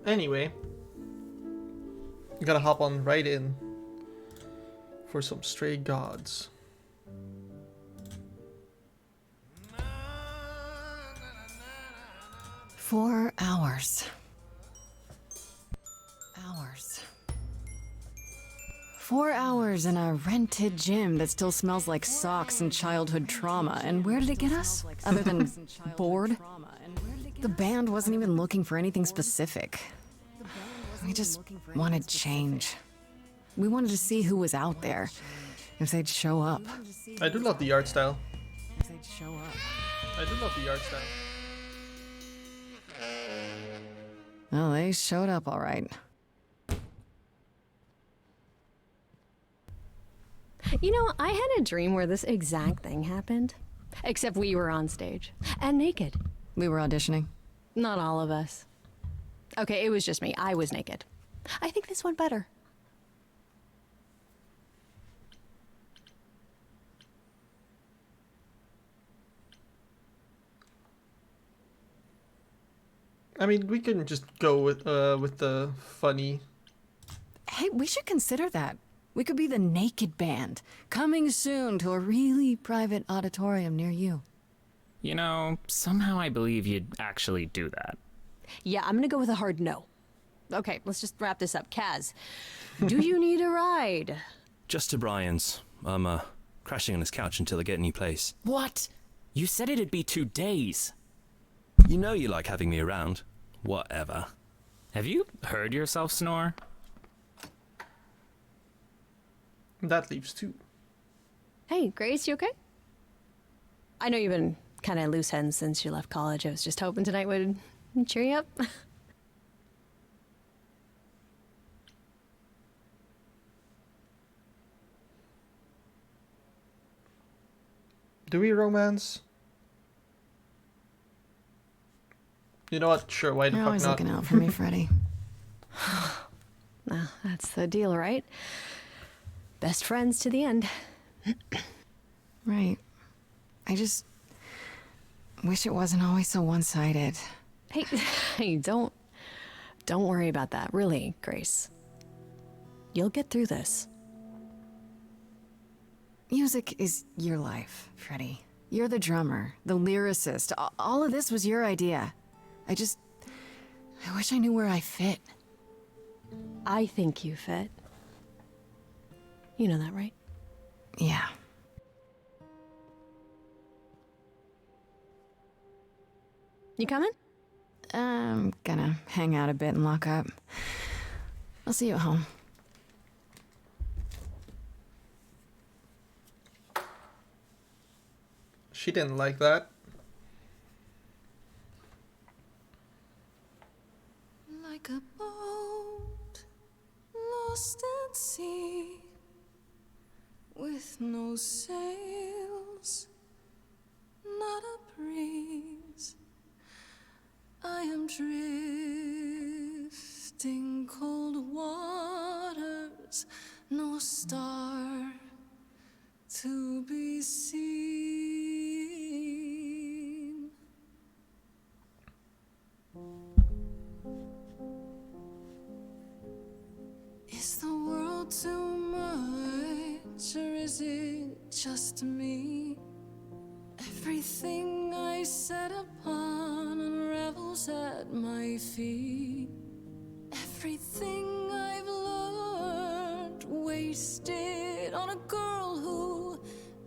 Anyway, you gotta hop on right in for some Stray Gods. Four hours. 4 hours in a rented gym that still smells like socks and childhood trauma. And where did it get us? Other than bored? The band wasn't even looking for anything specific. We just wanted change. We wanted to see who was out there, if they'd show up. I do love the art style. If they'd show up. I do love the art style. Well, they showed up all right. You know, I had a dream where this exact thing happened. Except we were on stage. And naked. We were auditioning. Not all of us. Okay, it was just me. I was naked. I think this went better. I mean, we can just go with the funny. Hey, we should consider that. We could be the naked band, coming soon to a really private auditorium near you. You know, somehow I believe you'd actually do that. Yeah, I'm gonna go with a hard no. Okay, let's just wrap this up. Kaz, do you need a ride? Just to Brian's. I'm crashing on his couch until I get a new place. What? You said it'd be 2 days. You know you like having me around. Whatever. Have you heard yourself snore? That leaves 2. Hey, Grace, you okay? I know you've been kind of loose ends since you left college. I was just hoping tonight would cheer you up. Do we romance? You know what? Sure, why the You're fuck always not? looking out for me, Freddie. Nah, that's the deal, right? Best friends to the end. Right. I just wish it wasn't always so one-sided. Hey, hey, don't worry about that. Really, Grace. You'll get through this. Music is your life, Freddie. You're the drummer, the lyricist. All of this was your idea. I wish I knew where I fit. I think you fit. You know that, right? Yeah. You coming? I'm gonna hang out a bit and lock up. I'll see you at home. She didn't like that. Like a boat lost at sea with no sails, not a breeze. I am drifting cold waters, no star to be seen. Is the world too much, or is it just me? Everything I set upon unravels at my feet. Everything I've learned wasted on a girl who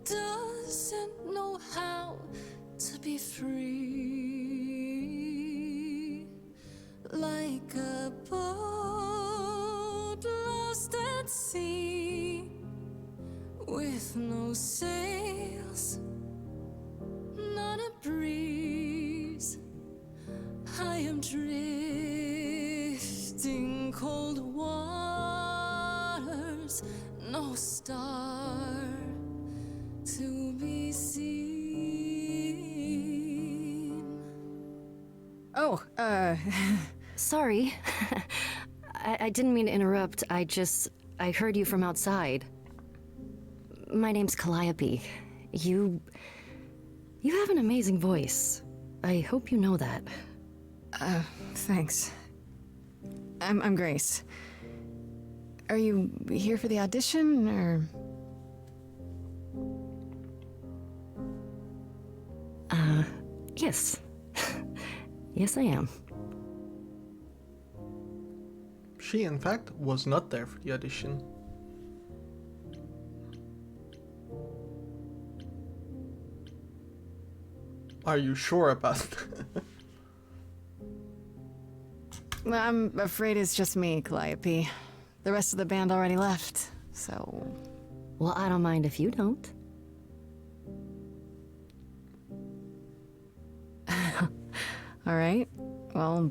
doesn't know how to be free. Like a boat lost at sea with no sails, not a breeze. I am drifting cold waters, no star to be seen. Oh, Sorry. I didn't mean to interrupt. I heard you from outside. My name's Calliope. You have an amazing voice. I hope you know that. Thanks. I'm Grace. Are you here for the audition, or...? Yes. Yes, I am. She, in fact, was not there for the audition. Are you sure about that? I'm afraid it's just me, Calliope. The rest of the band already left, so... Well, I don't mind if you don't. All right. Well...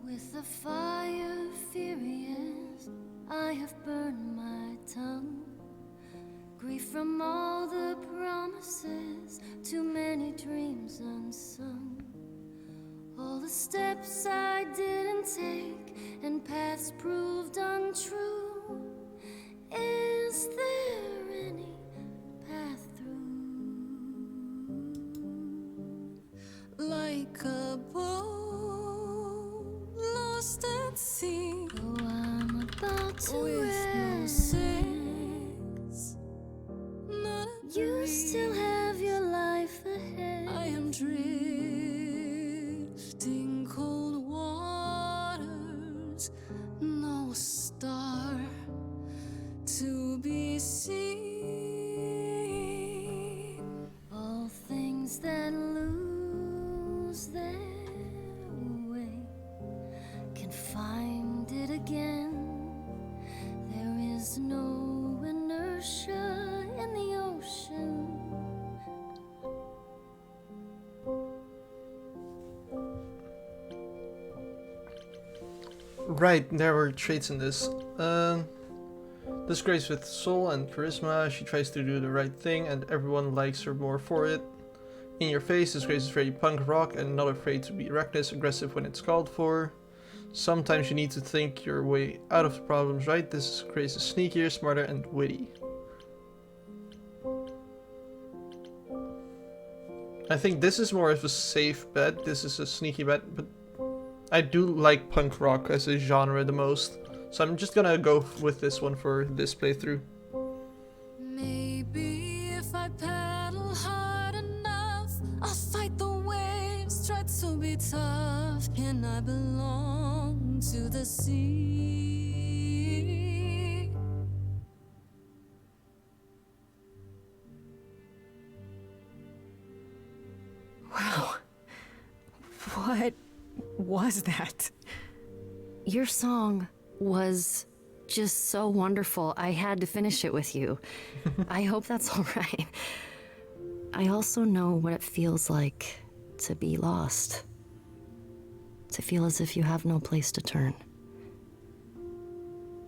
With the fire furious, I have burned my tongue. Grief from all the promises, too many dreams unsung. All the steps I didn't take and paths proved untrue. Is there any path through? Like a boat lost at sea, Oh, I'm about to with no end. sails, not a You breeze. still have your life ahead. I am drifting cold waters, no star to be seen. All things that lose their way can find it again. There is no inertia in the ocean. Right, there were traits in this. This Grace with soul and charisma. She tries to do the right thing and everyone likes her more for it. In your face, this Grace is very punk rock and not afraid to be reckless, aggressive when it's called for. Sometimes you need to think your way out of the problems, right? This Grace is sneakier, smarter, and witty. I think this is more of a safe bet. This is a sneaky bet, but I do like punk rock as a genre the most. So I'm just gonna go with this one for this playthrough. Maybe if I paddle hard enough, I'll fight the waves, try to be tough. And I belong to the sea. Wow. What was that? Your song was just so wonderful. I had to finish it with you. I hope that's all right. I also know what it feels like to be lost. To feel as if you have no place to turn.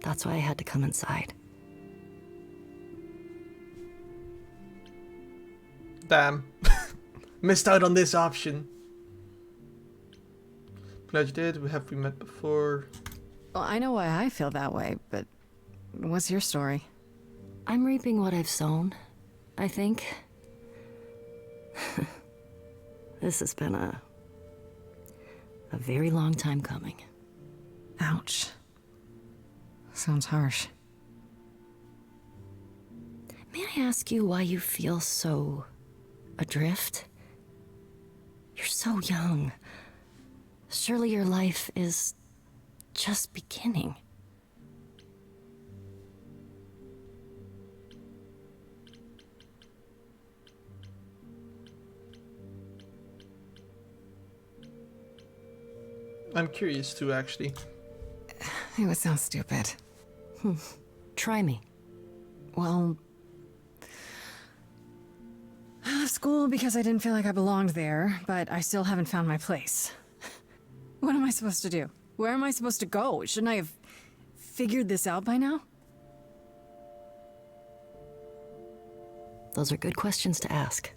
That's why I had to come inside. Damn. Missed out on this option. Glad you did. Have we met before? Well, I know why I feel that way, but what's your story? I'm reaping what I've sown, I think. This has been a very long time coming. Ouch. Sounds harsh. May I ask you why you feel so adrift? You're so young. Surely your life is just beginning. I'm curious too, actually. It would sound stupid. Try me. Well, I left school because I didn't feel like I belonged there, but I still haven't found my place. What am I supposed to do? Where am I supposed to go? Shouldn't I have figured this out by now? Those are good questions to ask.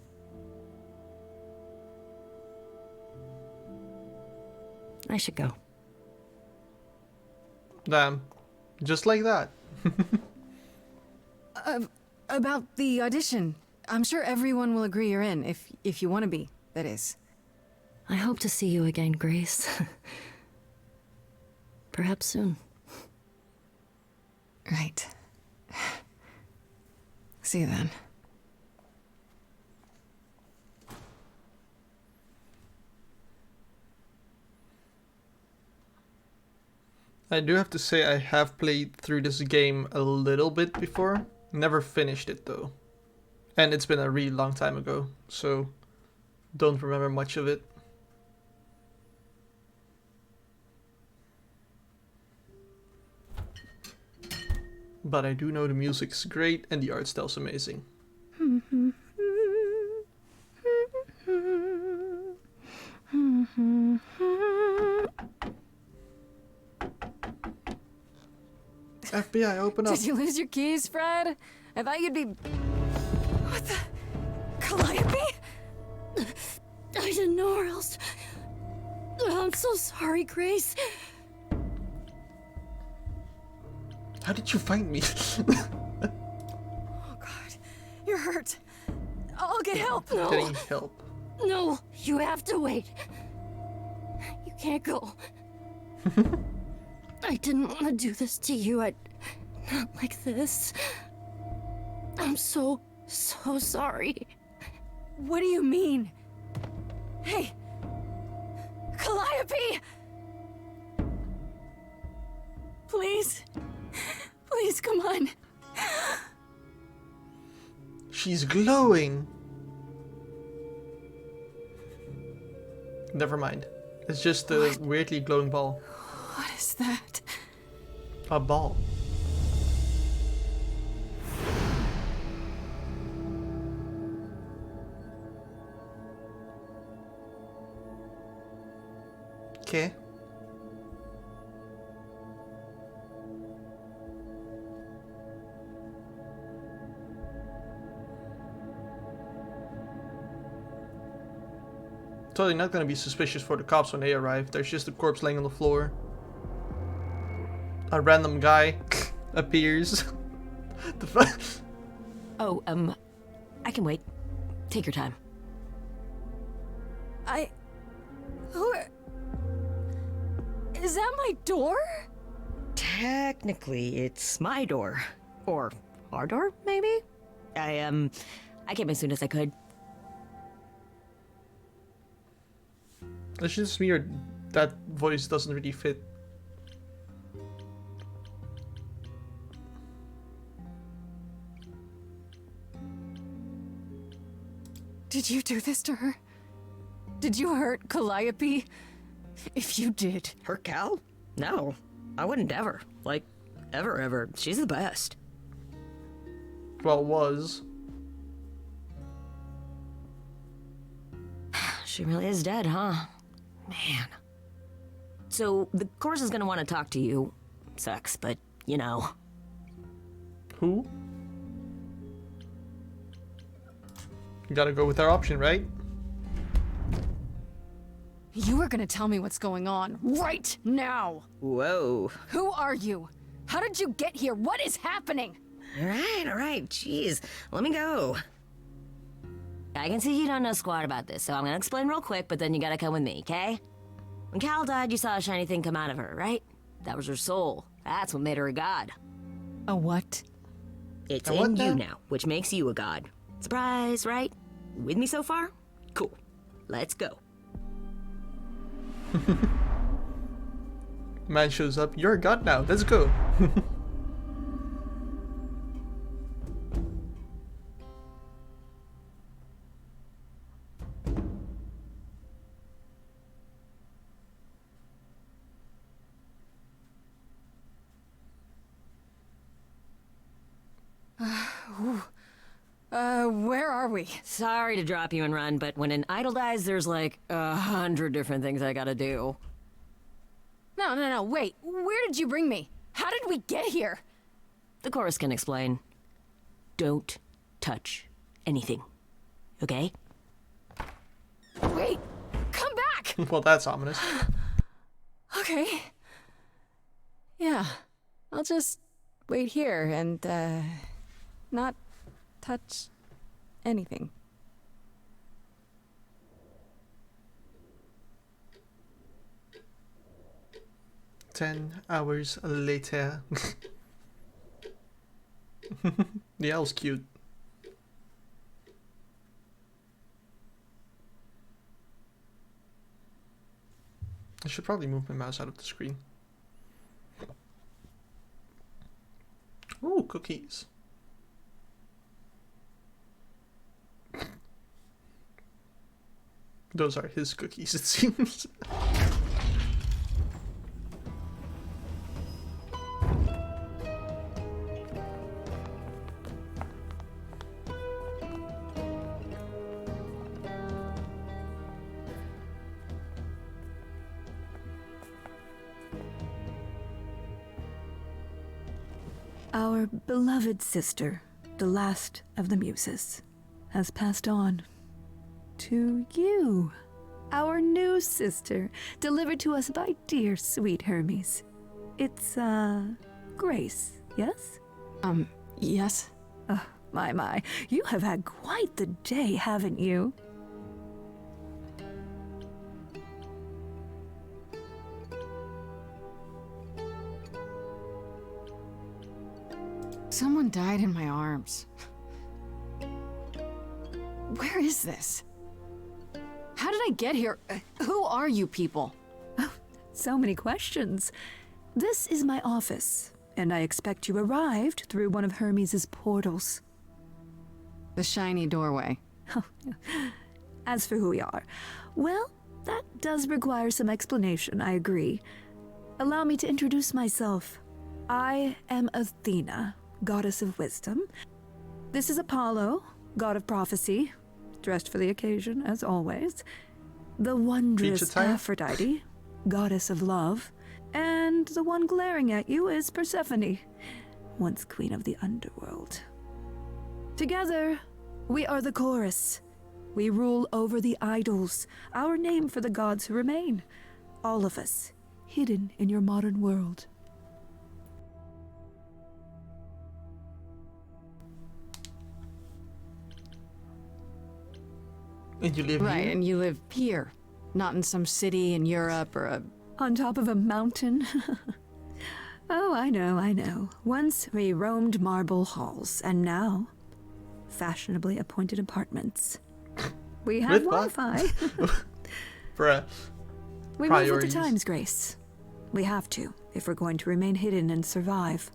I should go. Damn. Just like that. About the audition. I'm sure everyone will agree you're in, if you want to be, that is. I hope to see you again, Grace. Perhaps soon. Right. See you then. I do have to say I have played through this game a little bit before. Never finished it though. And it's been a really long time ago, so don't remember much of it. But I do know the music's great and the art style's amazing. FBI, open up. Did you lose your keys, Fred? I thought you'd be... What the... Calliope? I didn't know where else. I'm so sorry, Grace. How did you find me? Oh, God. You're hurt. I'll get help. No. Getting help. No, you have to wait. You can't go. I didn't want to do this to you. Not like this. I'm so sorry. What do you mean? Hey! Calliope! Please. Please, come on. She's glowing. Never mind. It's just a weirdly glowing ball. What is that? A ball. Okay. Totally not gonna be suspicious for the cops when they arrive. There's just a corpse laying on the floor. A random guy appears. The fuck? Oh, I can wait. Take your time. Who are... Is that my door? Technically, it's my door. Or our door, maybe? I came as soon as I could. It's just me, or that voice doesn't really fit. Did you do this to her? Did you hurt Calliope? If you did... Her Cal? No, I wouldn't ever. Like, ever. She's the best. Well, was. She really is dead, huh? Man. So, the course is gonna want to talk to you. Sucks, but, you know. Who? You gotta go with our option, right? You are gonna tell me what's going on right now! Whoa. Who are you? How did you get here? What is happening? Alright, jeez. Let me go. I can see you don't know squat about this, so I'm gonna explain real quick, but then you gotta come with me, okay? When Cal died, you saw a shiny thing come out of her, right? That was her soul. That's what made her a god. A what? It's A what in now? you now, which makes you a god. Surprise, right? With me so far? Cool. Let's go. Man shows up. You're a god now. Let's go. Where are we? Sorry to drop you and run, but when an idol dies, there's like 100 different things I gotta do. No, wait. Where did you bring me? How did we get here? The chorus can explain. Don't touch anything. Okay? Wait! Come back! Well, that's ominous. Okay. Yeah. I'll just wait here and, not touch anything. 10 hours later. The owl's cute. I should probably move my mouse out of the screen. Ooh, cookies. Those are his cookies, it seems. Our beloved sister, the last of the Muses, has passed on to you, our new sister, delivered to us by dear sweet Hermes. It's, Grace, yes? Yes? Oh, my, you have had quite the day, haven't you? Someone died in my arms. Where is this? How did I get here? Who are you people? Oh, so many questions. This is my office, and I expect you arrived through one of Hermes' portals. The shiny doorway. As for who we are, well, that does require some explanation, I agree. Allow me to introduce myself. I am Athena, goddess of wisdom. This is Apollo, god of prophecy, dressed for the occasion, as always. The wondrous Aphrodite, goddess of love. And the one glaring at you is Persephone, once queen of the underworld. Together, we are the chorus. We rule over the idols, our name for the gods who remain. All of us, hidden in your modern world. And you live right, here? And you live here, not in some city in Europe or a... On top of a mountain? Oh, I know. Once we roamed marble halls, and now, fashionably appointed apartments. We have Wi-Fi. Bruh. We move with the times, Grace. We have to, if we're going to remain hidden and survive.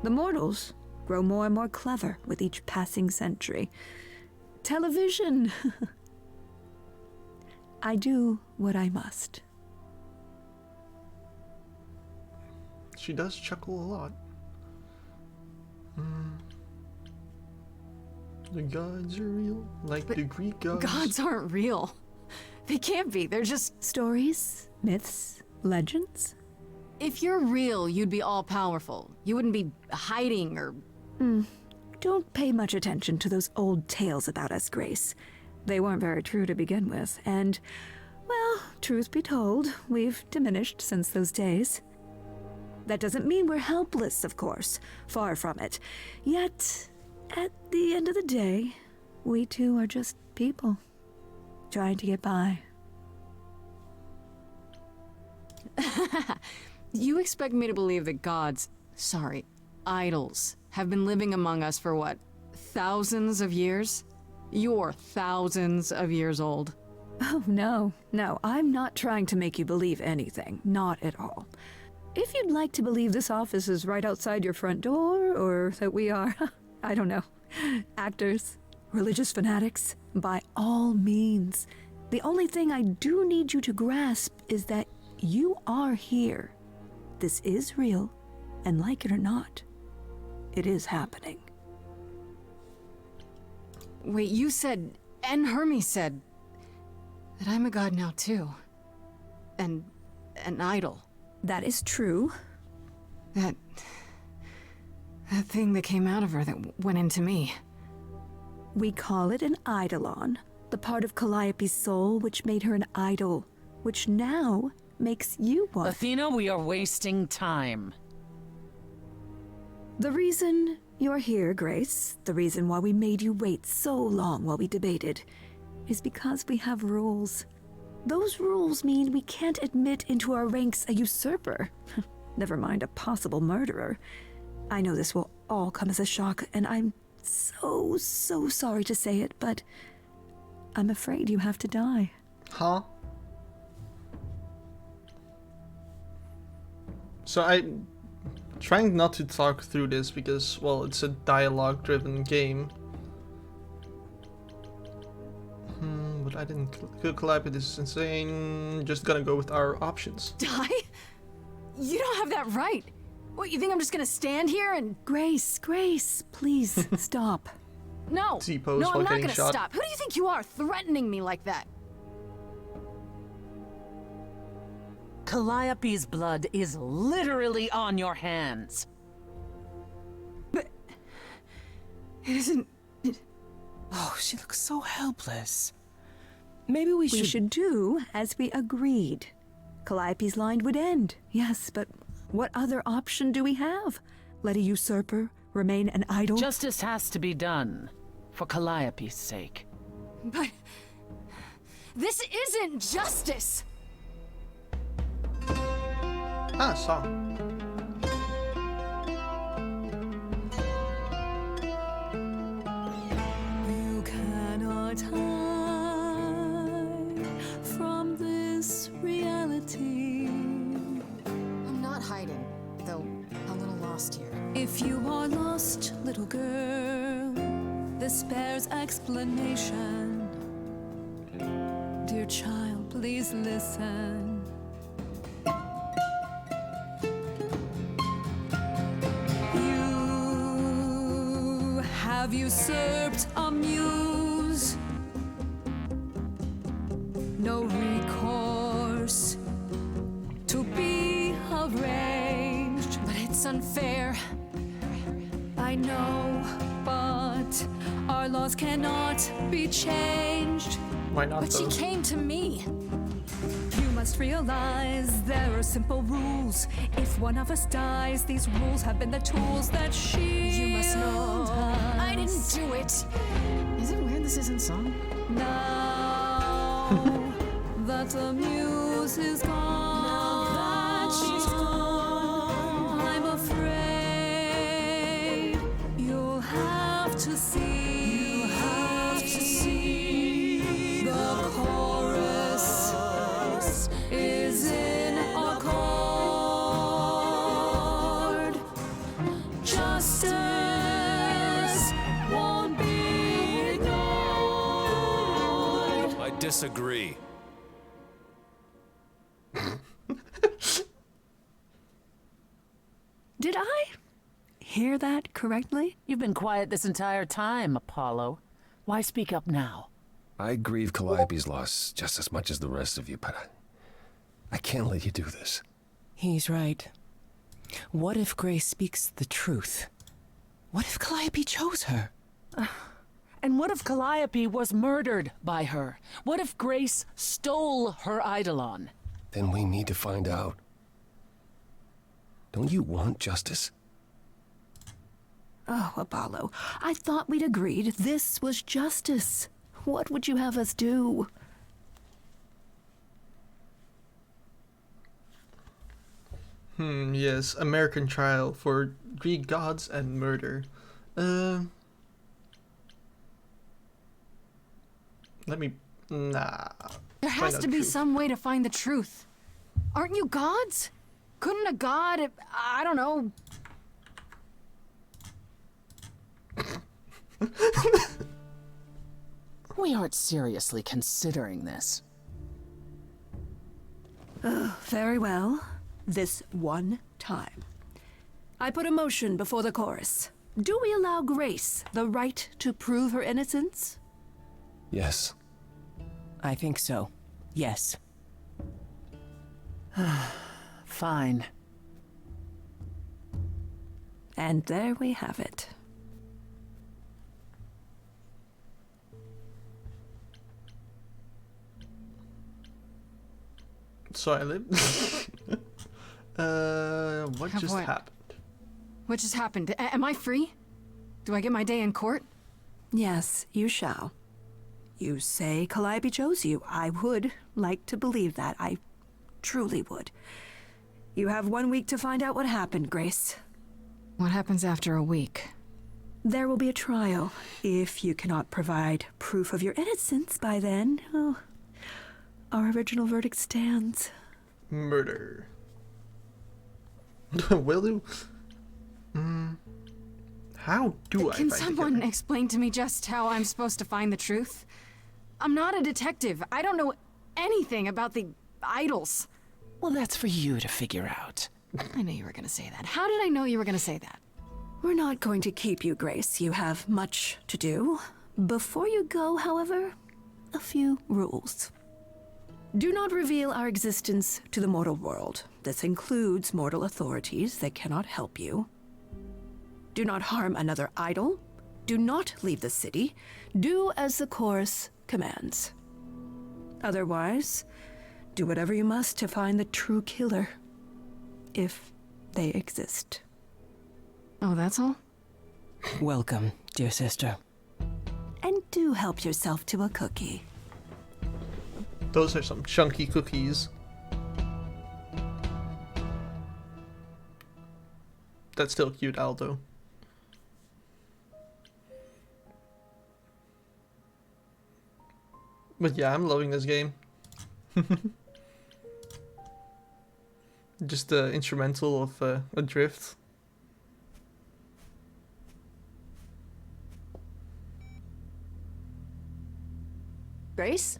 The mortals grow more and more clever with each passing century. Television! I do what I must. She does chuckle a lot. The gods are real, like the Greek gods. Gods aren't real. They can't be. They're just... Stories, myths, legends. If you're real, you'd be all-powerful. You wouldn't be hiding or... Don't pay much attention to those old tales about us, Grace. They weren't very true to begin with, and, well, truth be told, we've diminished since those days. That doesn't mean we're helpless, of course. Far from it. Yet, at the end of the day, we too are just people, trying to get by. You expect me to believe that gods, idols, have been living among us for what, thousands of years? You're thousands of years old. Oh, no, I'm not trying to make you believe anything. Not at all. If you'd like to believe this office is right outside your front door, or that we are, I don't know, actors, religious fanatics, by all means. The only thing I do need you to grasp is that you are here. This is real, and like it or not, it is happening. Wait, you said, and Hermes said, that I'm a god now too. And an idol. That is true. That thing that came out of her that went into me. We call it an eidolon, the part of Calliope's soul which made her an idol, which now makes you one. Athena, we are wasting time. The reason you're here, Grace, the reason why we made you wait so long while we debated, is because we have rules. Those rules mean we can't admit into our ranks a usurper. Never mind a possible murderer. I know this will all come as a shock, and I'm so sorry to say it, but I'm afraid you have to die. Huh? So I'm trying not to talk through this because, well, it's a dialogue-driven game. But I didn't collab with this is insane. Just gonna go with our options. Die? You don't have that right. What, you think I'm just gonna stand here and... Grace, please stop. No, T-pose no, while I'm not getting gonna shot. stop. Who do you think you are, threatening me like that? Calliope's blood is literally on your hands. But... it isn't... Oh, she looks so helpless. Maybe we We should do as we agreed. Calliope's line would end, yes, but what other option do we have? Let a usurper remain an idol? Justice has to be done, for Calliope's sake. But... this isn't justice! Ah, song. You cannot hide from this reality. I'm not hiding, though a little lost here. If you are lost, little girl, this bears explanation. Dear child, please listen. You have usurped a muse. No recourse to be arranged. But it's unfair. I know, but our laws cannot be changed. Why not But she though? came to me. You must realize there are simple rules. If one of us dies, these rules have been the tools that she. You must know I didn't do it. Is it weird this isn't song? Now that the muse is gone, I'm afraid you'll have to see. The chorus is in accord. Justice won't be ignored. I disagree. Did I hear that correctly? You've been quiet this entire time, Apollo. Why speak up now? I grieve Calliope's loss just as much as the rest of you, but I can't let you do this. He's right. What if Grace speaks the truth? What if Calliope chose her? And what if Calliope was murdered by her? What if Grace stole her eidolon? Then we need to find out. Don't you want justice? Oh, Apollo, I thought we'd agreed this was justice. What would you have us do? Yes, American trial for Greek gods and murder. Let me... Nah. There has to be some way to find the truth. Aren't you gods? Couldn't a god, I don't know... We aren't seriously considering this. Very well. This one time. I put a motion before the chorus. Do we allow Grace the right to prove her innocence? Yes. I think so. Yes. Fine. And there we have it. So I live. What just What? happened? What just happened? Am I free? Do I get my day in court? Yes, you shall. You say Calliope chose you. I would like to believe that. I truly would. You have 1 week to find out what happened, Grace. What happens after a week? There will be a trial. If you cannot provide proof of your innocence by then, oh, our original verdict stands. Murder. Will do. How do I Can find someone explain to me just how I'm supposed to find the truth? I'm not a detective. I don't know anything about the idols. Well, that's for you to figure out. I knew you were gonna say that. How did I know you were gonna say that? We're not going to keep you, Grace. You have much to do. Before you go, however, a few rules. Do not reveal our existence to the mortal world. This includes mortal authorities that cannot help you. Do not harm another idol. Do not leave the city. Do as the chorus commands. Otherwise, do whatever you must to find the true killer, if they exist. Oh, that's all? Welcome, dear sister. And do help yourself to a cookie. Those are some chunky cookies. That's still cute, Aldo. But yeah, I'm loving this game. Just the instrumental of Adrift. Grace?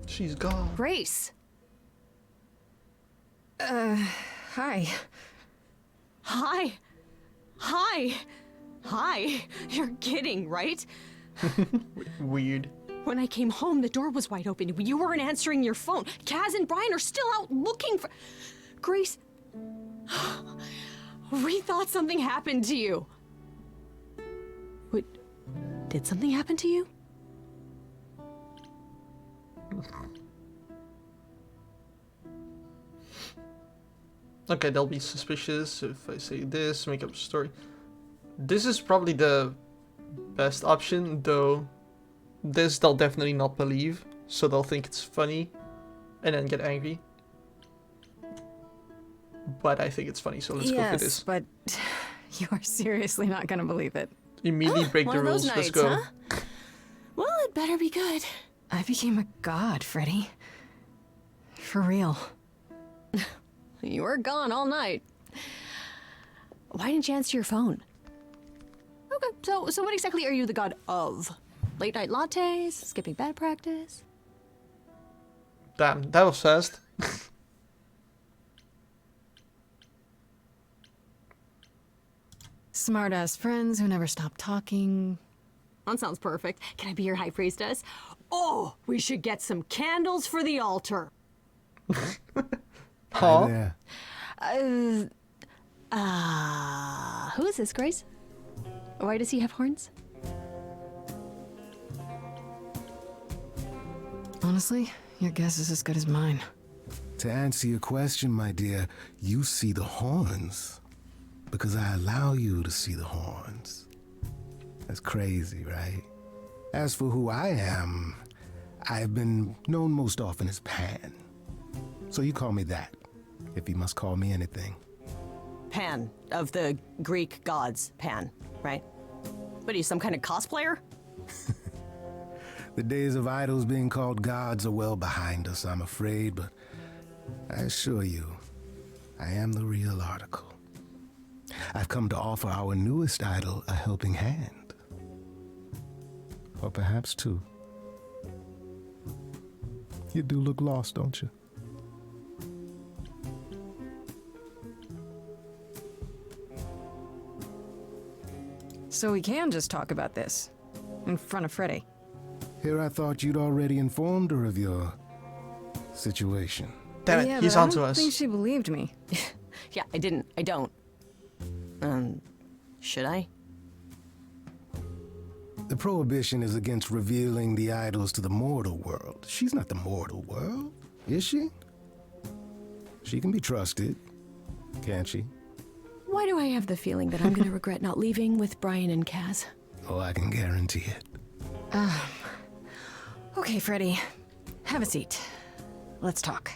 She's gone. Grace! Hi. Hi! Hi! Hi! You're kidding, right? Weird. When I came home, the door was wide open. You weren't answering your phone. Kaz and Brian are still out looking for... Grace... We thought something happened to you. What? Did something happen to you? Okay, they'll be suspicious if I say this, make up a story. This is probably the best option, though this they'll definitely not believe, so they'll think it's funny and then get angry. But I think it's funny, so let's go for this. Yes, but you are seriously not gonna believe it. Immediately break the One of those rules, let's nights, go. huh? Well, it better be good. I became a god, Freddy. For real. You were gone all night. Why didn't you answer your phone? Okay, so what exactly are you the god of? Late night lattes? Skipping bad practice? Damn, that was fast. Smart-ass friends who never stop talking. That sounds perfect. Can I be your high priestess? Oh, we should get some candles for the altar. Huh? Who is this, Grace? Why does he have horns? Honestly, your guess is as good as mine. To answer your question, my dear, you see the horns because I allow you to see the horns. That's crazy, right? As for who I am, I've been known most often as Pan. So you call me that, if you must call me anything. Pan, of the Greek gods, Pan, right? What are you, some kind of cosplayer? The days of idols being called gods are well behind us, I'm afraid, but I assure you, I am the real article. I've come to offer our newest idol a helping hand. Or perhaps two. You do look lost, don't you? So we can just talk about this. In front of Freddy. Here I thought you'd already informed her of your situation. Damn it, Yeah, he's but onto I don't us. think she believed me. Yeah, I didn't. I don't. Should I? The prohibition is against revealing the idols to the mortal world. She's not the mortal world, is she? She can be trusted, can't she? Why do I have the feeling that I'm gonna regret not leaving with Brian and Kaz? Oh, I can guarantee it. Okay, Freddy. Have a seat. Let's talk.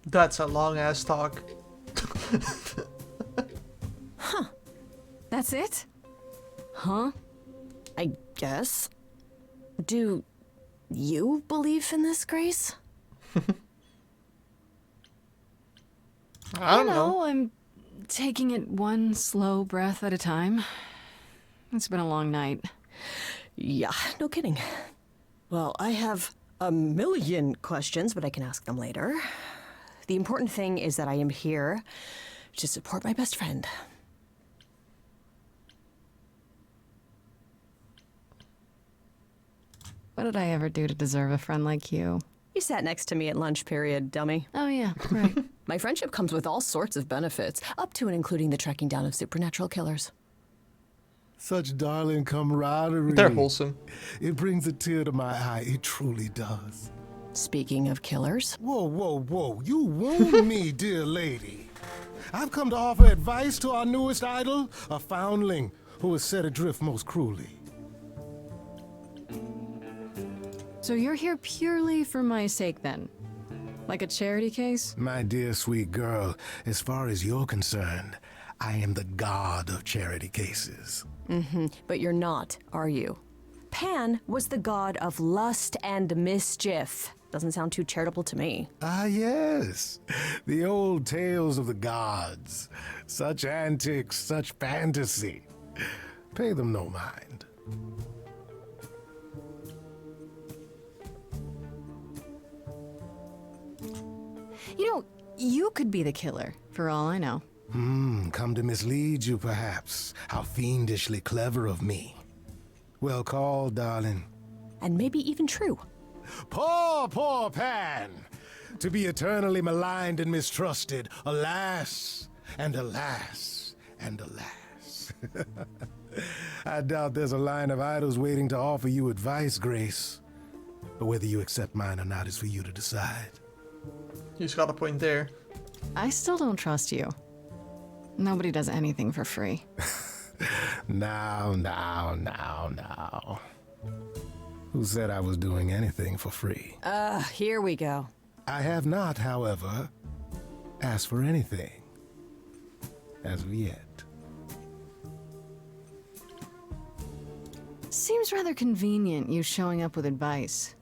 That's a long ass talk. That's it? Huh? I guess. Do you believe in this, Grace? I don't know. I'm taking it one slow breath at a time. It's been a long night. Yeah, no kidding. Well, I have a million questions, but I can ask them later. The important thing is that I am here to support my best friend. What did I ever do to deserve a friend like you? You sat next to me at lunch period, dummy. Oh yeah, right. My friendship comes with all sorts of benefits, up to and including the tracking down of supernatural killers. Such darling camaraderie. They're wholesome. It brings a tear to my eye. It truly does. Speaking of killers. Whoa, whoa, whoa. You wound me, dear lady. I've come to offer advice to our newest idol, a foundling who was set adrift most cruelly. So you're here purely for my sake then? Like a charity case? My dear sweet girl, as far as you're concerned, I am the god of charity cases. But you're not, are you? Pan was the god of lust and mischief. Doesn't sound too charitable to me. Ah, yes. The old tales of the gods. Such antics, such fantasy. Pay them no mind. You know, you could be the killer, for all I know. Come to mislead you, perhaps. How fiendishly clever of me. Well called, darling. And maybe even true. Poor, poor Pan! To be eternally maligned and mistrusted. Alas, and alas, and alas. I doubt there's a line of idols waiting to offer you advice, Grace. But whether you accept mine or not is for you to decide. He's got a point there. I still don't trust you. Nobody does anything for free. Now. Who said I was doing anything for free? Here we go. I have not, however, asked for anything. As of yet. Seems rather convenient, you showing up with advice.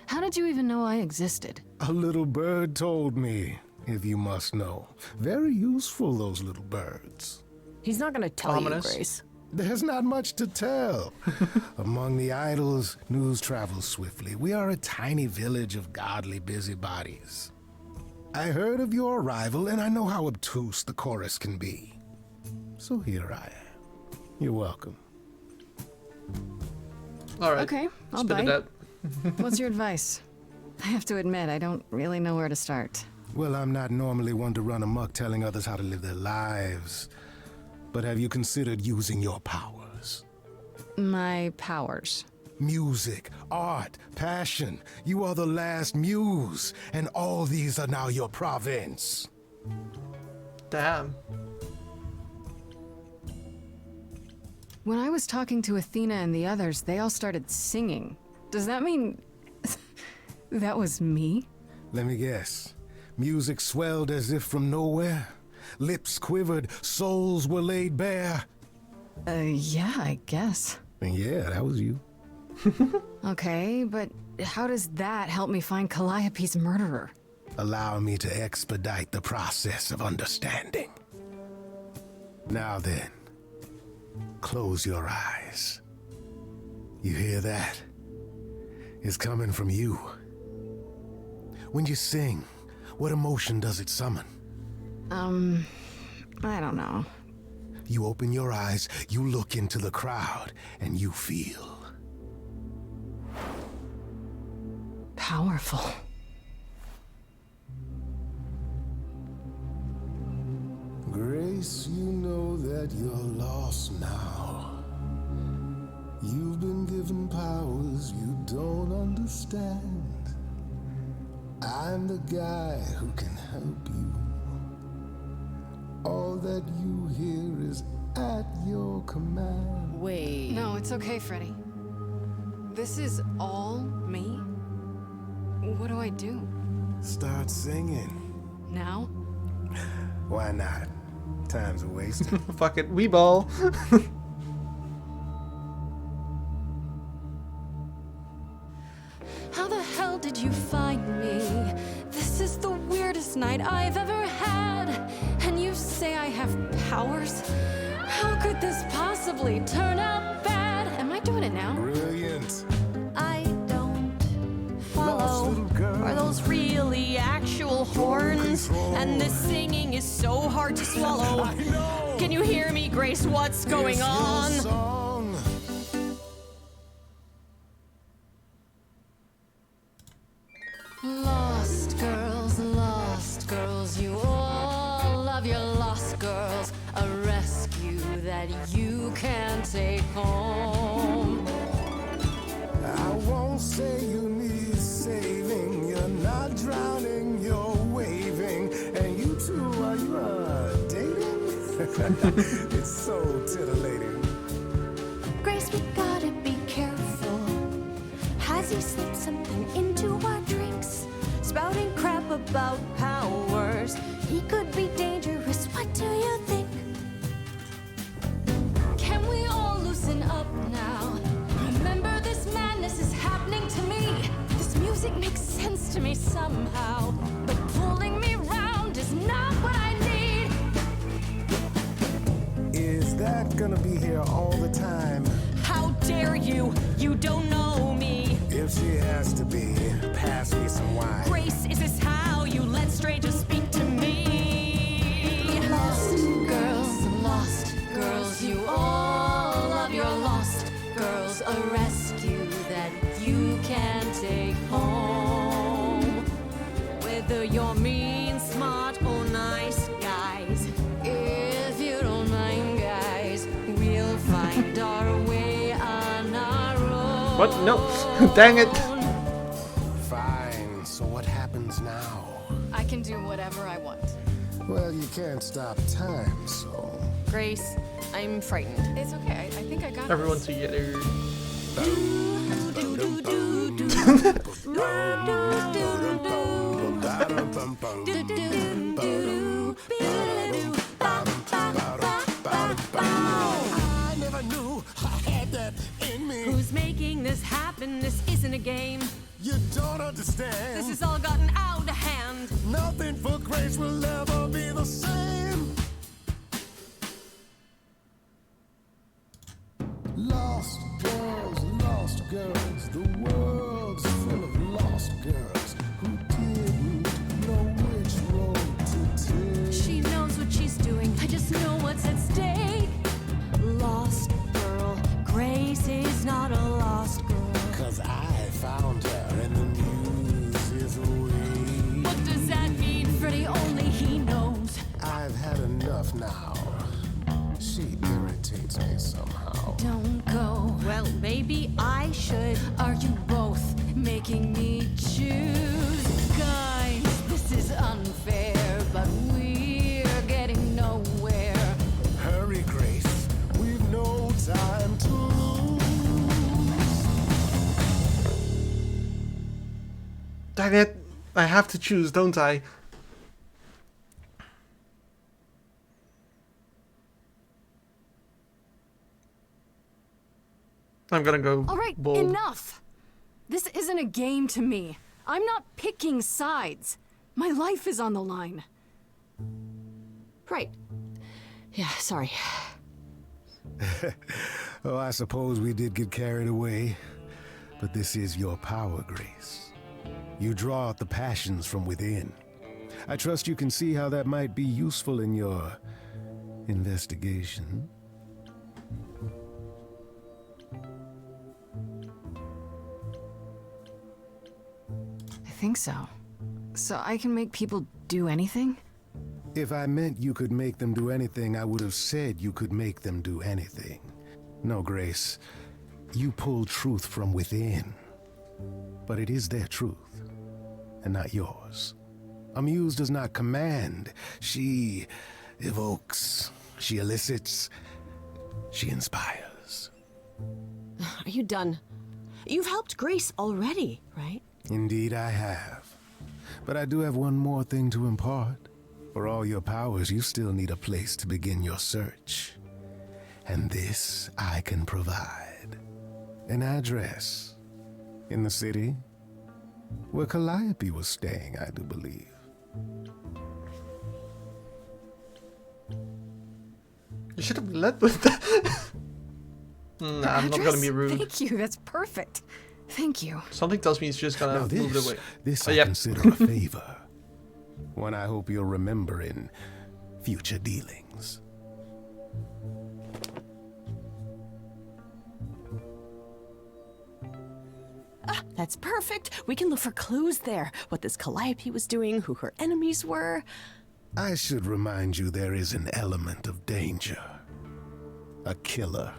How did you even know I existed? A little bird told me, if you must know. Very useful, those little birds. He's not gonna tell Ominous. you, Grace. There's not much to tell. Among the idols, news travels swiftly. We are a tiny village of godly busybodies. I heard of your arrival, and I know how obtuse the chorus can be. So here I am. You're welcome. Alright. Okay, I'll spit it bite. out. What's your advice? I have to admit, I don't really know where to start. Well, I'm not normally one to run amok telling others how to live their lives. But have you considered using your powers? My powers. Music, art, passion. You are the last muse, and all these are now your province. Damn. When I was talking to Athena and the others, they all started singing. Does that mean that was me? Let me guess. Music swelled as if from nowhere. Lips quivered, souls were laid bare. Yeah, I guess. And yeah, that was you. Okay, but how does that help me find Calliope's murderer? Allow me to expedite the process of understanding. Now then, close your eyes. You hear that? It's coming from you. When you sing, what emotion does it summon? I don't know. You open your eyes, you look into the crowd, and you feel powerful. Grace, you know that you're lost now. You've been given powers you don't understand. I'm the guy who can help you. All that you hear is at your command. Wait. No, it's okay, Freddy. This is all me? What do I do? Start singing. Now? Why not? Time's a waste. Fuck it, we ball. How the hell did you find me? This is the weirdest night I've ever had. And you say I have powers? How could this possibly turn out bad? Am I doing it now? Brilliant. I don't follow. Are those really actual horns? And this singing is so hard to swallow. Can you hear me, Grace? What's going on? Lost girls, you all love your lost girls. A rescue that you can take home. I won't say you need saving. You're not drowning, you're waving. And you two, are you dating? It's so titillating. Grace, we gotta be careful. Has he slipped something into our drinks? Spouting crap about powers. He could be dangerous. What do you think? Can we all loosen up now? Remember, this madness is happening to me. This music makes sense to me somehow. But pulling me round is not what I need. Is that gonna be here all the time? How dare you? You don't know me. If she has to be, pass me some wine. Grace, is this how you let strangers speak to me? Lost girls, you all love your lost girls. A rescue that you can take home. Whether you're mean, smart, or nice, guys. If you don't mind, guys, we'll find our way on our own. What? No. Dang it. Fine, so what happens now? I can do whatever I want. Well, you can't stop time, so... Grace, I'm frightened. It's okay. I think I got Everyone this. together. I never knew I had that in me. Who's making this happen? This isn't a game. You don't understand. This has all gotten out of hand. Nothing for Grace will ever be the same. Lost girls, the world's full of lost girls who didn't know which road to take. She knows what she's doing. I just know what's at stake. Lost girl, Grace is not a lost girl. 'Cause I found her and the news is away. What does that mean, Freddy? Only he knows. I've had enough now. She irritates me somehow. Don't go. Well, maybe I should. Are you both making me choose? Guys, this is unfair, but we're getting nowhere. Hurry, Grace. We've no time to lose. Dang it. I have to choose, don't I? I'm gonna go All right, bold. enough. This isn't a game to me. I'm not picking sides. My life is on the line. Right. Yeah, sorry. Oh, I suppose we did get carried away. But this is your power, Grace. You draw out the passions from within. I trust you can see how that might be useful in your investigation. I think so. So I can make people do anything? If I meant you could make them do anything, I would have said you could make them do anything. No, Grace. You pull truth from within. But it is their truth, and not yours. A muse does not command. She evokes, she elicits, she inspires. Are you done? You've helped Grace already, right? Indeed I have. But I do have one more thing to impart. For all your powers, you still need a place to begin your search. And this I can provide. An address. In the city. Where Calliope was staying, I do believe. You should have led with that. Nah, I'm not gonna be rude. Thank you, that's perfect. Thank you. Something tells me he's just gonna Now move it away. This Oh, I yeah. consider a favor. One I hope you'll remember in future dealings. That's perfect. We can look for clues there. What this Calliope was doing, who her enemies were. I should remind you there is an element of danger. A killer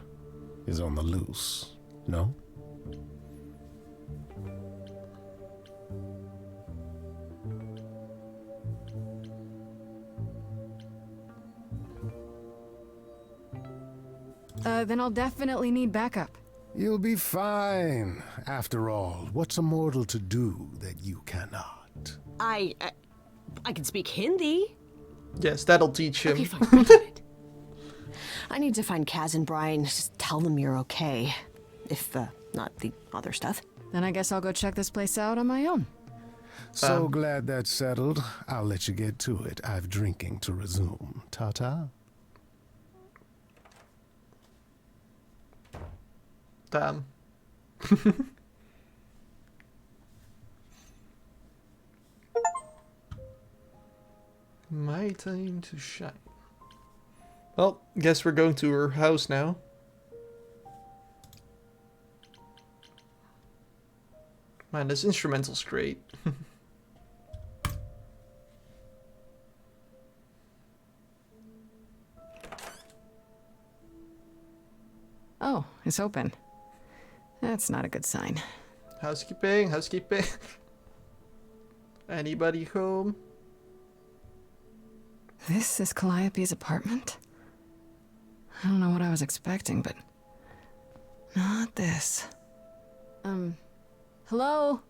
is on the loose, no? Then I'll definitely need backup. You'll be fine. After all, what's a mortal to do that you cannot? I can speak Hindi. Yes, that'll teach him. Okay, fine. I get it. I need to find Kaz and Brian. Just tell them you're okay. If, not the other stuff. Then I guess I'll go check this place out on my own. So glad that's settled. I'll let you get to it. I've drinking to resume. Ta-ta. Damn. My time to shine. Well, guess we're going to her house now. Man, this instrumental's great. Oh, it's open. That's not a good sign. Housekeeping, housekeeping. Anybody home? This is Calliope's apartment? I don't know what I was expecting, but not this. Hello?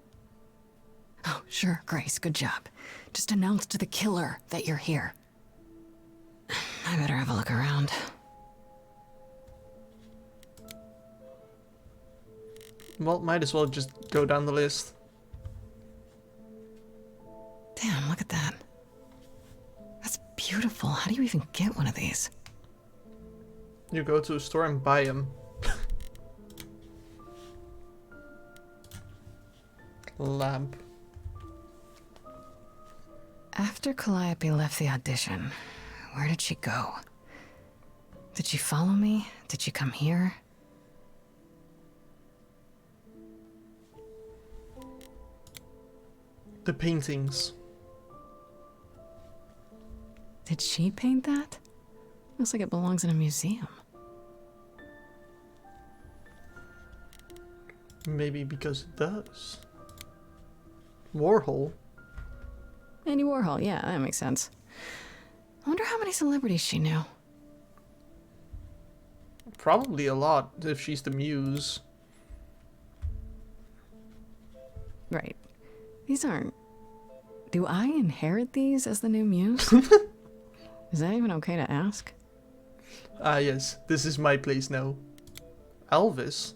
Oh, sure, Grace, good job. Just announce to the killer that you're here. I better have a look around. Well, might as well just go down the list. Damn, look at that. That's beautiful. How do you even get one of these? You go to a store and buy them. Lamp. After Calliope left the audition, where did she go? Did she follow me? Did she come here? The paintings. Did she paint that? Looks like it belongs in a museum. Maybe because it does. Warhol. Andy Warhol, yeah, that makes sense. I wonder how many celebrities she knew. Probably a lot if she's the muse. Right. These aren't... Do I inherit these as the new muse? Is that even okay to ask? Ah yes, this is my place now. Elvis?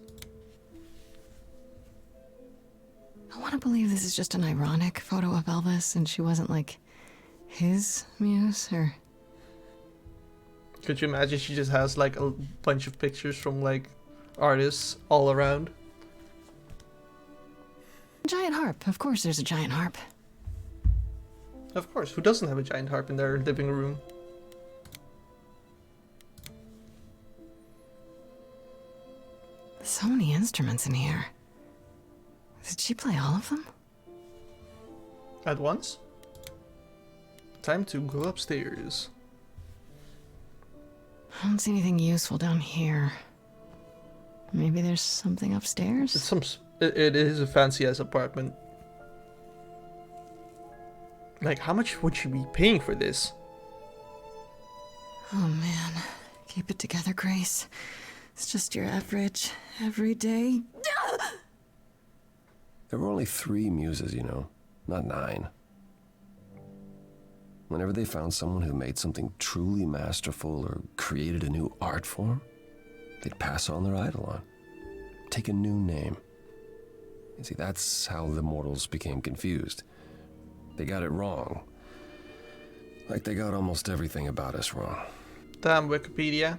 I want to believe this is just an ironic photo of Elvis and she wasn't like his muse, or... Could you imagine she just has like a bunch of pictures from like artists all around? Giant harp. Of course there's a giant harp. Of course, who doesn't have a giant harp in their living room? So many instruments in here. Did she play all of them? At once? Time to go upstairs. I don't see anything useful down here. Maybe there's something upstairs? It is a fancy ass apartment. Like, how much would you be paying for this? Oh man. Keep it together, Grace. It's just your average, everyday. There were only 3 muses, you know, not 9. Whenever they found someone who made something truly masterful or created a new art form, they'd pass on their eidolon, take a new name. You see, that's how the mortals became confused. They got it wrong. Like they got almost everything about us wrong. Damn Wikipedia.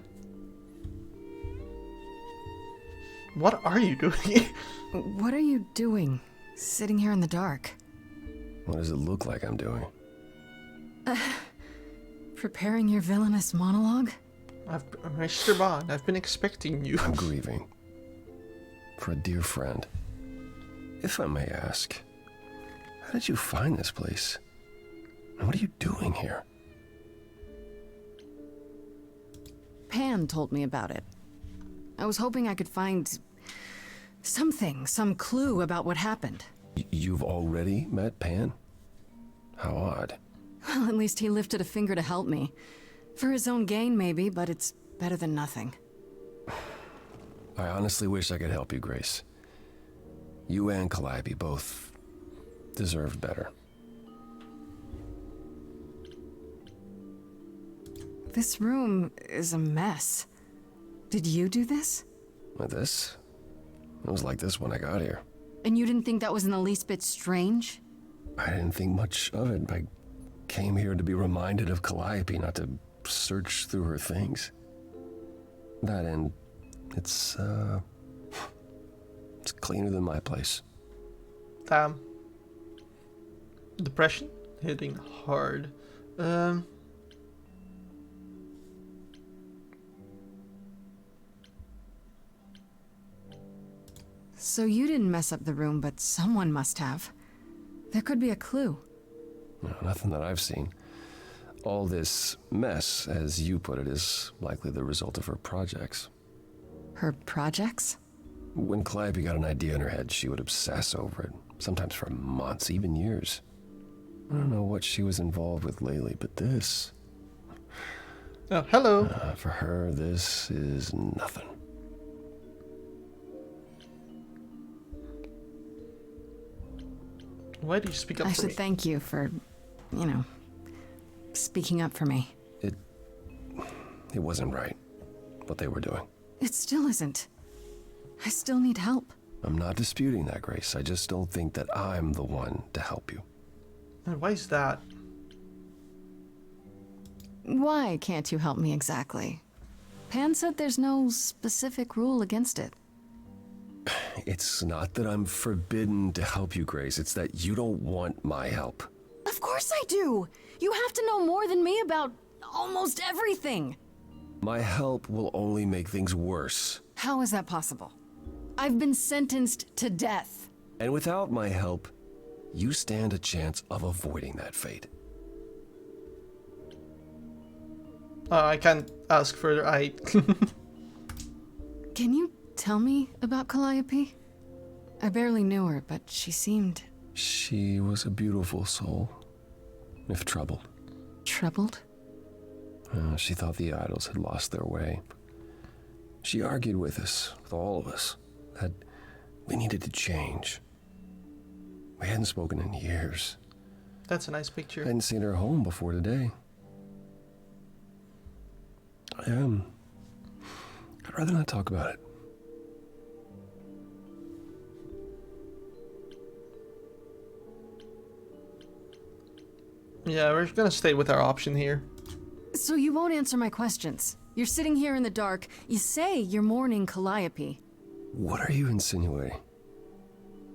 What are you doing? What are you doing? Sitting here in the dark? What does it look like I'm doing? Preparing your villainous monologue? Mr. Bond, I've been expecting you. I'm grieving. For a dear friend. If I may ask, how did you find this place? And what are you doing here? Pan told me about it. I was hoping I could find something, some clue about what happened. You've already met Pan? How odd. Well, at least he lifted a finger to help me. For his own gain, maybe, but it's better than nothing. I honestly wish I could help you, Grace. You and Calliope both deserved better. This room is a mess. Did you do this? With this? It was like this when I got here. And you didn't think that was in the least bit strange? I didn't think much of it. I came here to be reminded of Calliope, not to search through her things. That and it's cleaner than my place. Damn. Depression? Hitting hard. So you didn't mess up the room, but someone must have. There could be a clue. No, nothing that I've seen. All this mess, as you put it, is likely the result of her projects. Her projects? When Calliope got an idea in her head, she would obsess over it, sometimes for months, even years. I don't know what she was involved with lately, but this... Oh, hello. For her, this is nothing. Why do you speak up I for should me? thank you for, you know, speaking up for me. It wasn't right, what they were doing. It still isn't. I still need help. I'm not disputing that, Grace. I just don't think that I'm the one to help you. And why is that? Why can't you help me exactly? Pan said there's no specific rule against it. It's not that I'm forbidden to help you, Grace. It's that you don't want my help. Of course I do! You have to know more than me about almost everything! My help will only make things worse. How is that possible? I've been sentenced to death. And without my help, you stand a chance of avoiding that fate. I can't ask further. Can you tell me about Calliope? I barely knew her, but she seemed... She was a beautiful soul, if troubled. Troubled? She thought the idols had lost their way. She argued with us, with all of us, that we needed to change. We hadn't spoken in years. That's a nice picture. I hadn't seen her home before today. I'd rather not talk about it. Yeah, we're gonna stay with our option here. So you won't answer my questions. You're sitting here in the dark. You say you're mourning Calliope. What are you insinuating?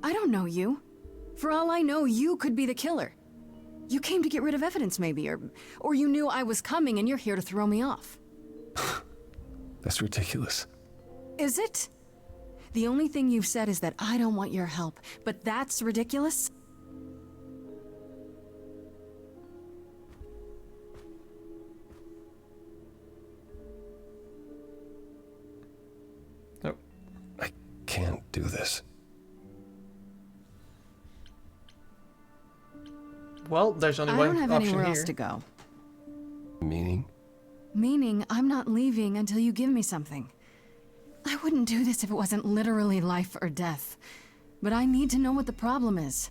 I don't know you. For all I know, you could be the killer. You came to get rid of evidence, maybe, or you knew I was coming and you're here to throw me off. That's ridiculous. Is it? The only thing you've said is that I don't want your help, but that's ridiculous? No. I can't do this. Well, there's only one I don't have option anywhere here. else to go. Meaning? Meaning I'm not leaving until you give me something. I wouldn't do this if it wasn't literally life or death. But I need to know what the problem is.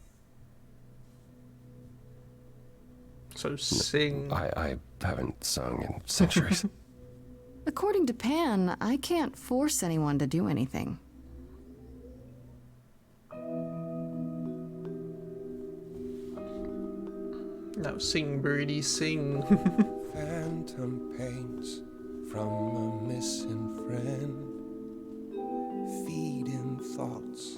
So sing. I haven't sung in centuries. According to Pan, I can't force anyone to do anything. Now sing, birdie, sing. Phantom pains from a missing friend, feeding thoughts,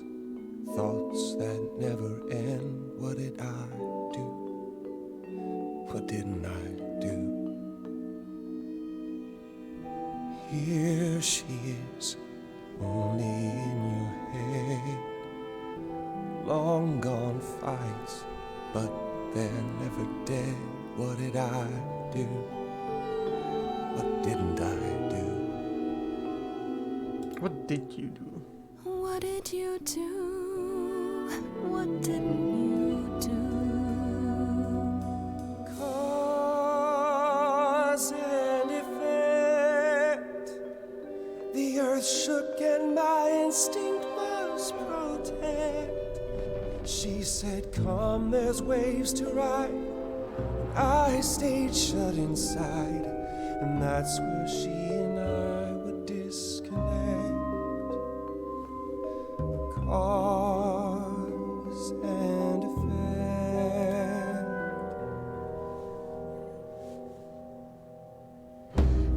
thoughts that never end. What did I do? What didn't I do? Here she is, only in your head. Long gone fights, but they're never dead. What did I do? What didn't I do? What did you do? What did you do? What didn't you do? Cause and effect. The earth shook and my instinct was protect. She said, come, there's waves to ride. I stayed shut inside, and that's where she and I would disconnect. Cause and effect.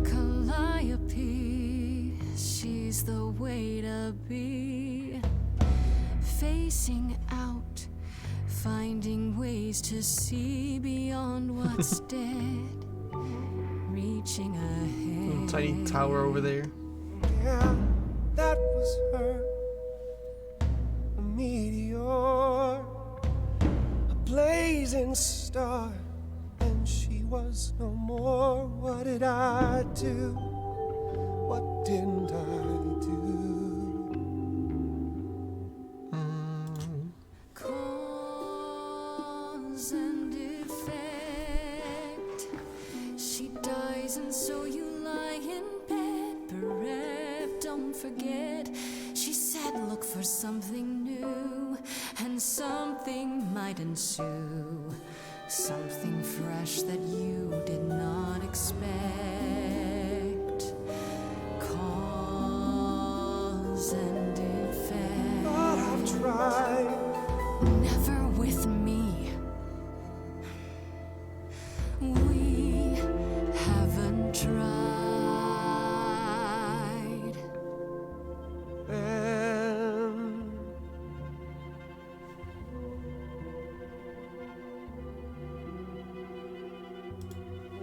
Calliope, she's the way to be. Facing out, finding ways to see beyond what's dead, reaching ahead. Tiny tower over there. Yeah, that was her. A meteor, a blazing star, and she was no more. What did I do? What didn't I do? Cause and effect. She dies, and so you lie in bed, bereft. Don't forget, she said, look for something new, and something might ensue. Something fresh that you did not expect. Cause and effect. But I've tried. Never with me. We haven't tried.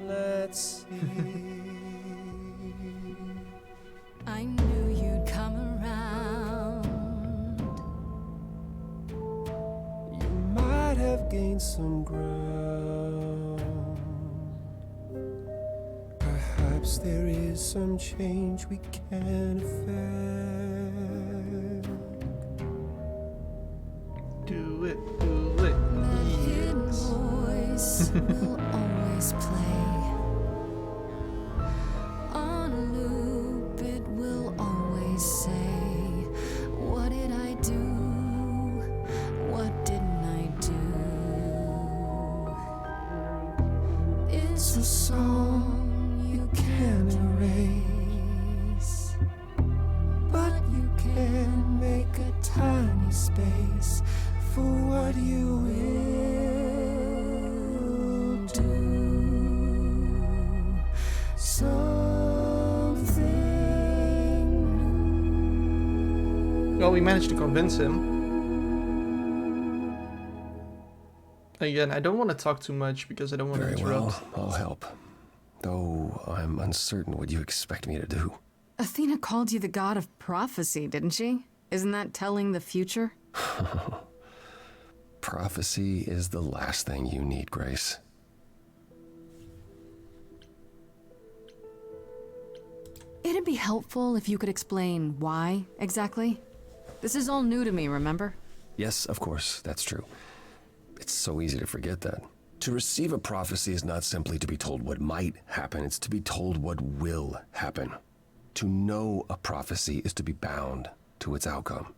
Let's see. I knew you'd come around. You might have gained some ground. Perhaps there is some change we can affect. Do it, do it. That hidden voice will always play. On a loop, it will always say, what did I do? What didn't I do? It's a song you can't erase, but you can make a tiny space for what you will do. Something new. Well, we managed to convince him. Again, I don't want to talk too much because I don't want to Very interrupt. well, I'll help. Though I'm uncertain what you expect me to do. Athena called you the god of prophecy, didn't she? Isn't that telling the future? Prophecy is the last thing you need, Grace. It'd be helpful if you could explain why, exactly. This is all new to me, remember? Yes, of course, that's true. It's so easy to forget that. To receive a prophecy is not simply to be told what might happen, it's to be told what will happen. To know a prophecy is to be bound to its outcome.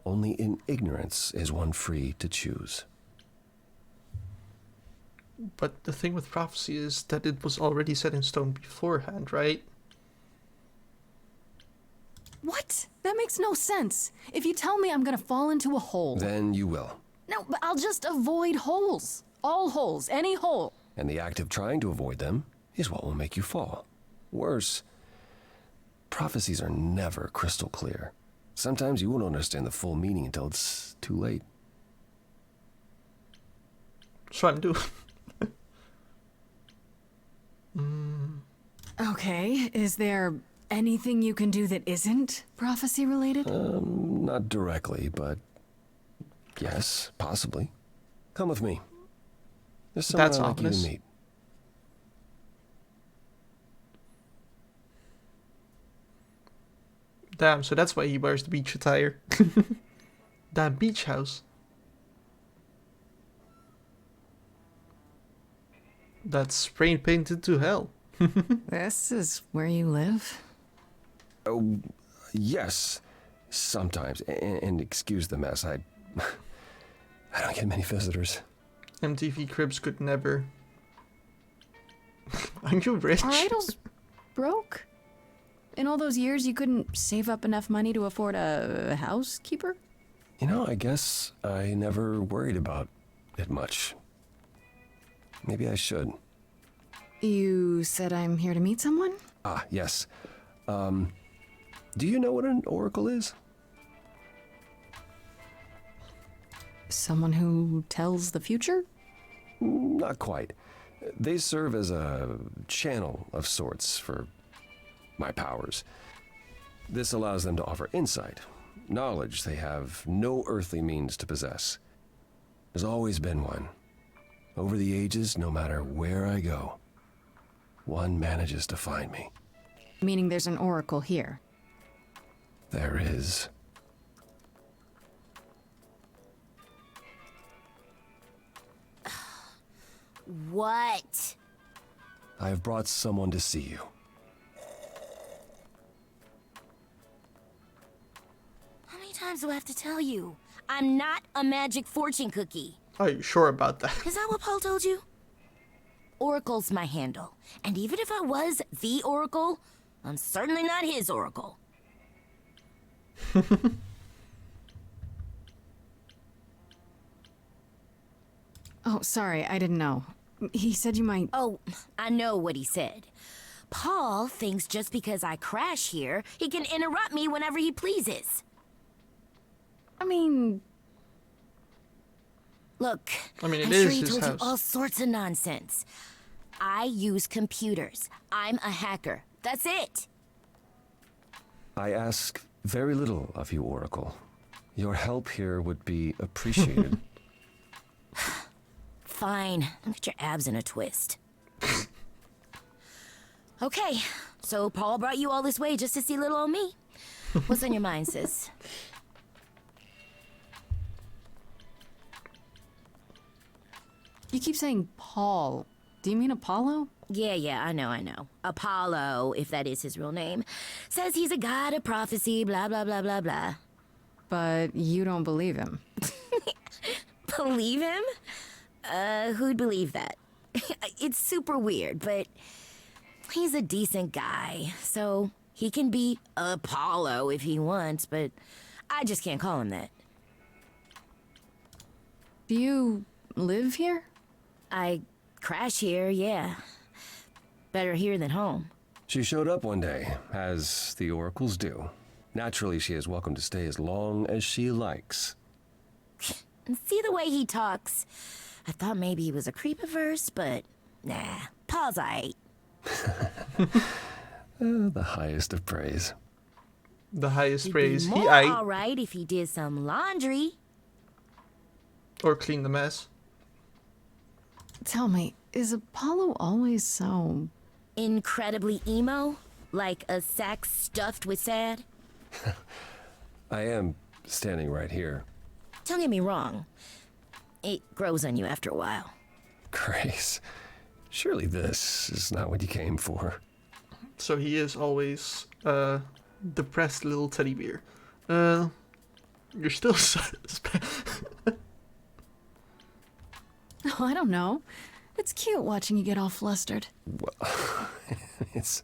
Only in ignorance is one free to choose. But the thing with prophecy is that it was already set in stone beforehand, right? What? That makes no sense. If you tell me I'm gonna fall into a hole... Then you will. No, but I'll just avoid holes. All holes, any hole. And the act of trying to avoid them is what will make you fall. Worse, prophecies are never crystal clear. Sometimes you won't understand the full meaning until it's too late. So I'm doing. Okay, is there anything you can do that isn't prophecy related? Not directly, but yes, possibly. Come with me. There's someone That's I'd like you ominous. to meet. Damn, so that's why he wears the beach attire. That beach house. That's spray painted to hell. This is where you live? Oh, yes, sometimes. And excuse the mess, I don't get many visitors. MTV Cribs could never. Aren't you rich? Are idols broke? In all those years, you couldn't save up enough money to afford a housekeeper? You know, I guess I never worried about it much. Maybe I should. You said I'm here to meet someone? Ah, yes. Do you know what an oracle is? Someone who tells the future? Not quite. They serve as a channel of sorts for my powers. This allows them to offer insight, knowledge they have no earthly means to possess. There's always been one. Over the ages, no matter where I go, one manages to find me. Meaning there's an oracle here. There is. What? I have brought someone to see you. How many times do I have to tell you? I'm not a magic fortune cookie. Are you sure about that? Is that what Paul told you? Oracle's my handle. And even if I was the Oracle, I'm certainly not his Oracle. Oh, sorry, I didn't know. He said you might... Oh, I know what he said. Paul thinks just because I crash here, he can interrupt me whenever he pleases. I mean... Look, it I'm is sure he his told house. you all sorts of nonsense. I use computers. I'm a hacker. That's it. I ask very little of you, Oracle. Your help here would be appreciated. Fine. Don't get your abs in a twist. Okay, so Paul brought you all this way just to see little old me. What's on your mind, sis? You keep saying Paul. Do you mean Apollo? Yeah, I know. Apollo, if that is his real name, says he's a god of prophecy, blah, blah, blah, blah, blah. But you don't believe him. Believe him? Who'd believe that? It's super weird, but he's a decent guy, so he can be Apollo if he wants, but I just can't call him that. Do you live here? I crash here, yeah. Better here than home. She showed up one day, as the oracles do. Naturally, she is welcome to stay as long as she likes. And see the way he talks. I thought maybe he was a creepiverse, but nah, Paul's aight. The highest of praise. The highest He'd praise. be He more ate. alright if he did some laundry. Or clean the mess. Tell me, is Apollo always so... Incredibly emo? Like a sack stuffed with sad? I am standing right here. Don't get me wrong. It grows on you after a while. Grace, surely this is not what you came for. So he is always depressed little teddy bear. You're still Oh, I don't know. It's cute watching you get all flustered. Well, it's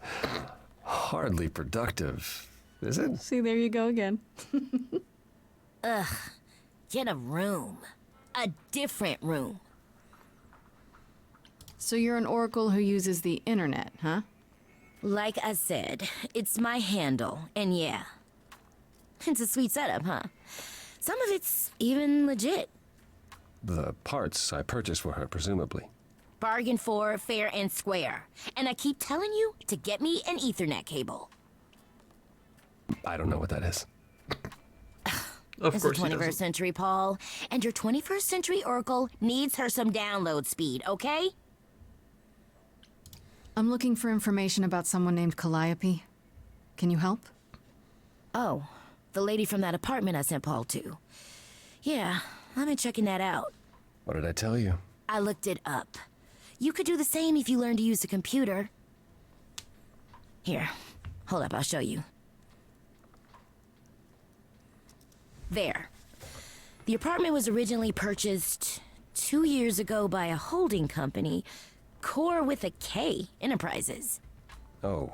hardly productive, is it? See, there you go again. Ugh. Get a room. A different room. So you're an oracle who uses the internet, huh? Like I said, it's my handle, and yeah. It's a sweet setup, huh? Some of it's even legit. The parts I purchased for her, presumably. Bargain for, fair and square. And I keep telling you to get me an Ethernet cable. I don't know what that is. Of It's course the he 21st doesn't. century, Paul. And your 21st century Oracle needs her some download speed, okay? I'm looking for information about someone named Calliope. Can you help? Oh, the lady from that apartment I sent Paul to. Yeah, I've been checking that out. What did I tell you? I looked it up. You could do the same if you learned to use a computer. Here, hold up, I'll show you. There. The apartment was originally purchased 2 years ago by a holding company, Core with a K Enterprises. Oh.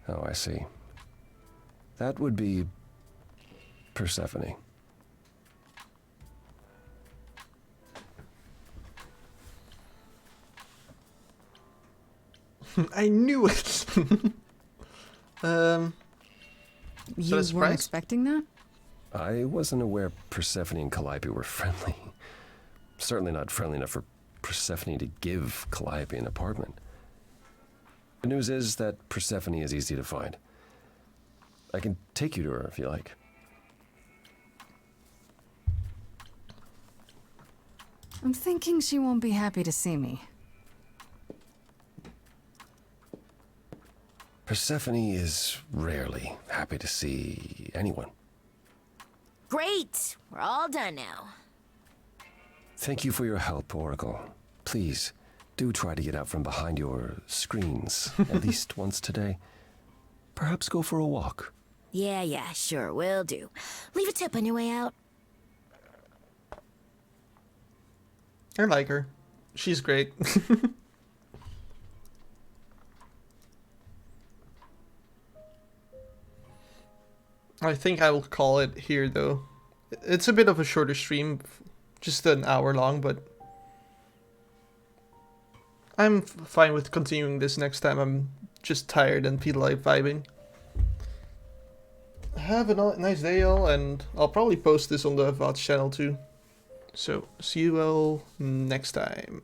Oh, I see. That would be Persephone. I knew it. You weren't expecting that? I wasn't aware Persephone and Calliope were friendly. Certainly not friendly enough for Persephone to give Calliope an apartment. The news is that Persephone is easy to find. I can take you to her if you like. I'm thinking she won't be happy to see me. Persephone is rarely happy to see anyone. Great! We're all done now. Thank you for your help, Oracle. Please, do try to get out from behind your screens at least once today. Perhaps go for a walk. Yeah, sure, will do. Leave a tip on your way out. I like her. She's great. I think I will call it here though. It's a bit of a shorter stream, just an hour long, but I'm fine with continuing this next time. I'm just tired and feel like vibing. Have a nice day, y'all, and I'll probably post this on the VOD channel too. So, see you all next time.